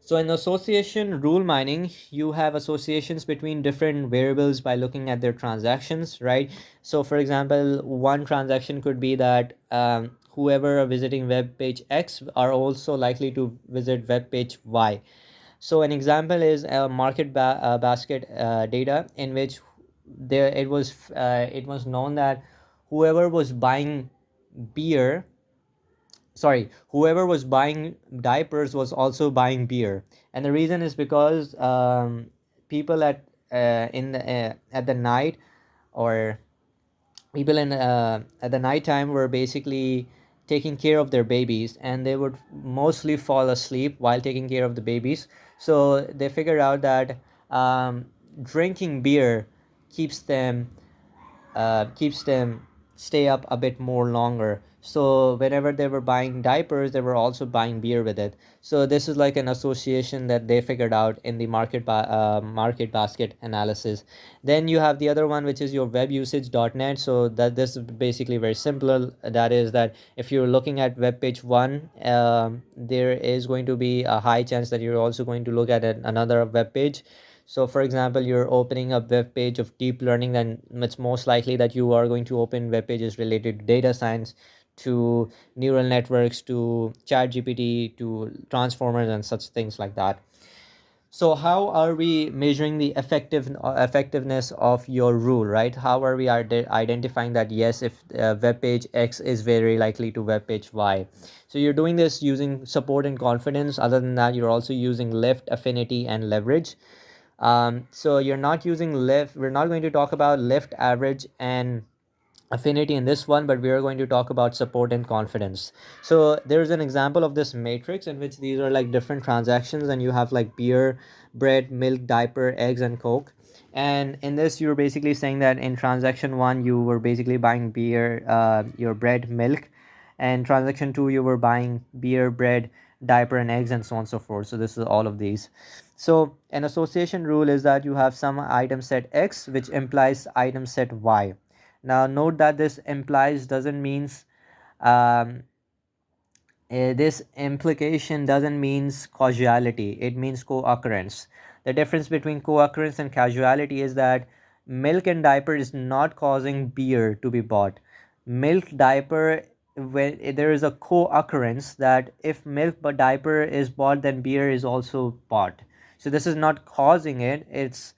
So in association rule mining, you have associations between different variables by looking at their transactions, right? So for example, one transaction could be that whoever are visiting web page X are also likely to visit web page Y. So an example is a basket data in which it was known that whoever was buying beer whoever was buying diapers was also buying beer, and the reason is because people at the night, or people in at the night time were basically taking care of their babies, and they would mostly fall asleep while taking care of the babies. So they figured out that um, drinking beer keeps them keeps them stay up a bit more longer. So whenever they were buying diapers, they were also buying beer with it. So this is like an association that they figured out in the market basket analysis. Then you have the other one, which is your web usage.net. So that this is basically very simple. That is that if you're looking at web page one, there is going to be a high chance that you're also going to look at another web page. So for example, you're opening a web page of deep learning, then it's most likely that you are going to open web pages related to data science, to neural networks, to chat gpt, to transformers and such things like that. So how are we measuring the effectiveness of your rule, right? How are we identifying that yes, if web page X is very likely to web page Y? So you're doing this using support and confidence. Other than that, you're also using lift, affinity, and leverage. So you're not using lift. We're not going to talk about lift, average, and affinity in this one, but we are going to talk about support and confidence. So there's an example of this matrix in which these are like different transactions, and you have like beer, bread, milk, diaper, eggs, and coke. And in this, you're basically saying that in transaction one, you were basically buying beer, your bread, milk, and transaction two, you were buying beer, bread, diaper, and eggs, and so on and so forth. So this is all of these. So an association rule is that you have some item set X which implies item set Y. Now note that this implies doesn't means um, this implication doesn't means causality, it means co-occurrence. The difference between co-occurrence and causality is that milk and diaper is not causing beer to be bought. Milk diaper, when there is a co-occurrence that if milk but diaper is bought, then beer is also bought. So this is not causing it, it's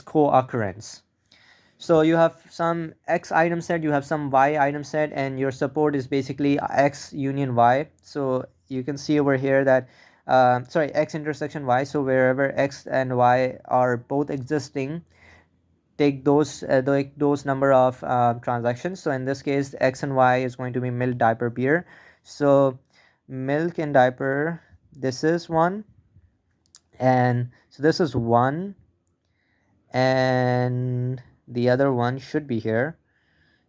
co-occurrence. So you have some X item set, you have some Y item set, and your support is basically X union Y. So you can see over here that X intersection Y. So wherever X and Y are both existing, take those number of transactions. So in this case, X and Y is going to be milk, diaper, beer. So milk and diaper, this is one, and so this is one, and the other one should be here.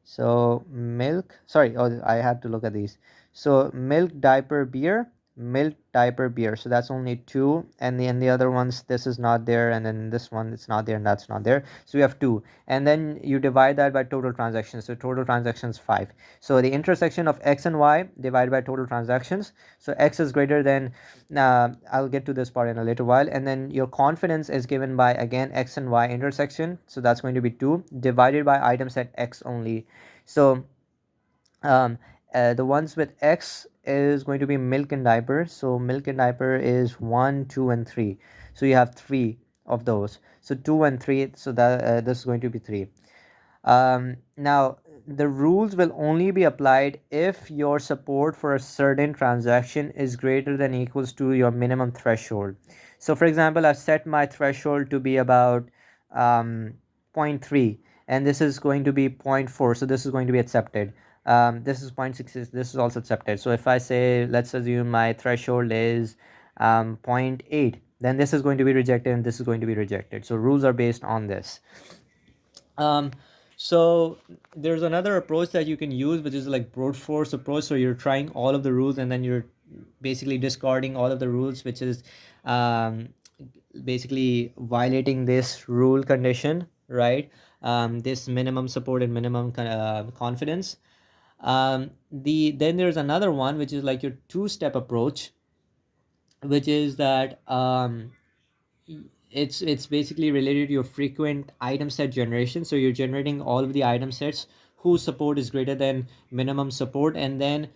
So milk, sorry, oh, I had to look at these. So milk, diaper, beer, milk, diaper, beer. So that's only two, and the other ones, this is not there, and then this one it's not there, and that's not there. So we have two, and then you divide that by total transactions. So total transactions 5. So the intersection of X and Y divided by total transactions. So X is greater than. I'll get to this part in a little while, and then your confidence is given by again X and Y intersection. So that's going to be 2 divided by items at X only. So um, the ones with X is going to be milk and diaper. So milk and diaper is 1, 2, and 3. So you have 3 of those. So 2 and 3. So that this is going to be 3. Now the rules will only be applied if your support for a certain transaction is greater than equals to your minimum threshold. So for example, I've set my threshold to be about zero point 0.3, and this is going to be 0.4, so this is going to be accepted. This is zero point 0.6, this is also accepted. So if I say, let's assume my threshold is zero point 0.8, then this is going to be rejected and this is going to be rejected. So rules are based on this. um, so there's another approach that you can use, which is like brute force approach. So you're trying all of the rules and then you're basically discarding all of the rules, which is um, basically violating this rule condition, right? This minimum support and minimum confidence. Then there's another one, which is like your two-step approach, which is that it's basically related to your frequent item set generation. So you're generating all of the item sets whose support is greater than minimum support, and then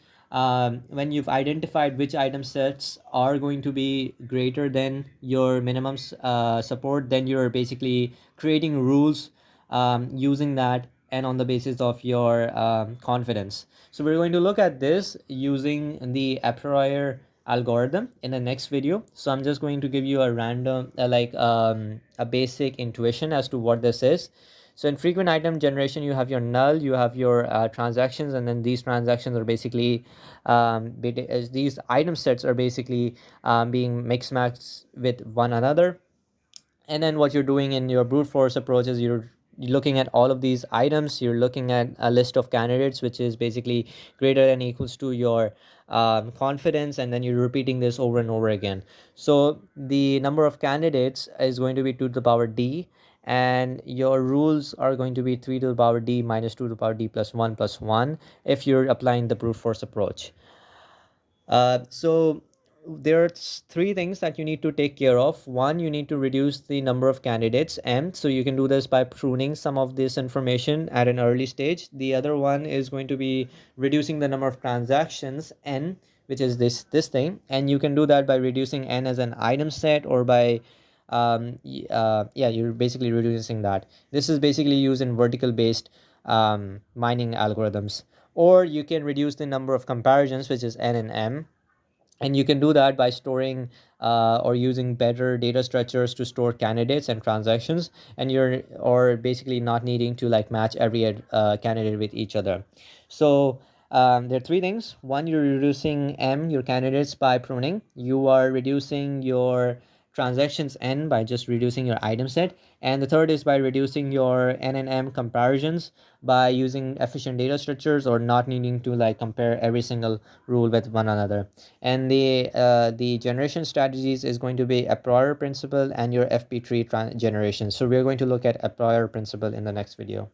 when you've identified which item sets are going to be greater than your minimum support, then you're basically creating rules using that and on the basis of your confidence. So we're going to look at this using the a priori algorithm in the next video. So I'm just going to give you a random a basic intuition as to what this is. So in frequent item generation, you have your null, you have your transactions, and then these transactions are basically as these item sets are basically being mixed matched with one another. And then what you're doing in your brute force approach is you're looking at all of these items, you're looking at a list of candidates which is basically greater than equals to your confidence, and then you're repeating this over and over again. So the number of candidates is going to be 2 to the power d, and your rules are going to be 3 to the power d minus 2 to the power d plus 1 if you're applying the brute force approach. So there's three things that you need to take care of. One, you need to reduce the number of candidates m, so you can do this by pruning some of this information at an early stage. The other one is going to be reducing the number of transactions n, which is this thing, and you can do that by reducing n as an item set or by yeah, you're basically reducing that. This is basically used in vertical based mining algorithms. Or you can reduce the number of comparisons, which is n and m, and you can do that by storing or using better data structures to store candidates and transactions, and you're or basically not needing to like match every candidate with each other. So there are three things. One, you're reducing m, your candidates, by pruning. You are reducing your transactions n by just reducing your item set, and the third is by reducing your n and m comparisons by using efficient data structures or not needing to like compare every single rule with one another. And the generation strategies is going to be a prior principle and your fp tree generation. So we're going to look at a prior principle in the next video.